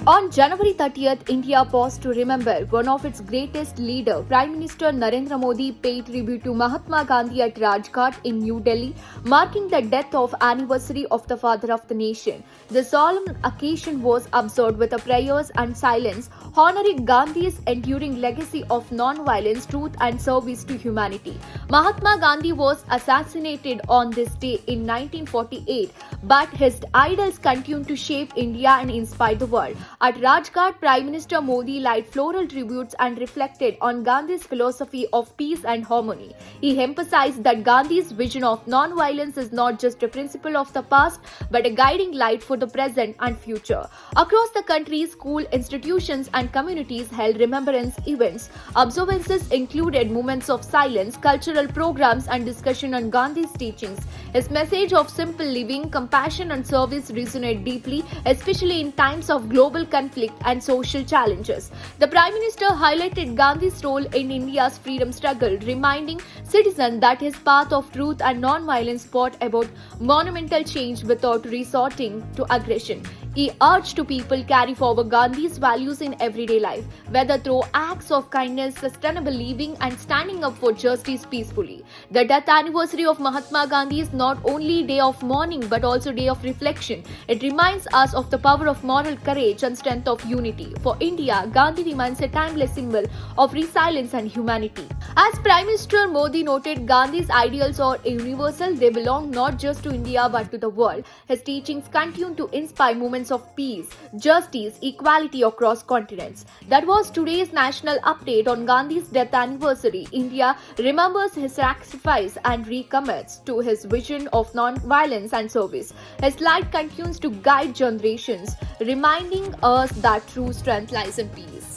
On January 30th, India paused to remember one of its greatest leader. Prime Minister Narendra Modi paid tribute to Mahatma Gandhi at Rajghat in New Delhi, marking the death of anniversary of the father of the nation. The solemn occasion was observed with a prayers and silence, honoring Gandhi's enduring legacy of non-violence, truth and service to humanity. Mahatma Gandhi was assassinated on this day in 1948, but his ideals continue to shape India and inspire the world. At Rajghat, Prime Minister Modi laid floral tributes and reflected on Gandhi's philosophy of peace and harmony. He emphasized that Gandhi's vision of non-violence is not just a principle of the past, but a guiding light for the present and future. Across the country, school institutions and communities held remembrance events. Observances included moments of silence, cultural programs, and discussion on Gandhi's teachings. His message of simple living, compassion, and service resonated deeply, especially in times of global conflict and social challenges. The Prime Minister highlighted Gandhi's role in India's freedom struggle, reminding citizens that his path of truth and non-violence brought about monumental change without resorting to aggression. He urged to people carry forward Gandhi's values in everyday life, whether through acts of kindness, sustainable living, and standing up for justice peacefully. The death anniversary of Mahatma Gandhi is not only a day of mourning but also a day of reflection. It reminds us of the power of moral courage and strength of unity. For India, Gandhi remains a timeless symbol of resilience and humanity. As Prime Minister Modi noted, Gandhi's ideals are universal. They belong not just to India but to the world. His teachings continue to inspire movements of peace, justice, equality across continents. That was today's national update on Gandhi's death anniversary. India remembers his sacrifice and recommits to his vision of non-violence and service. His light continues to guide generations, reminding us that true strength lies in peace.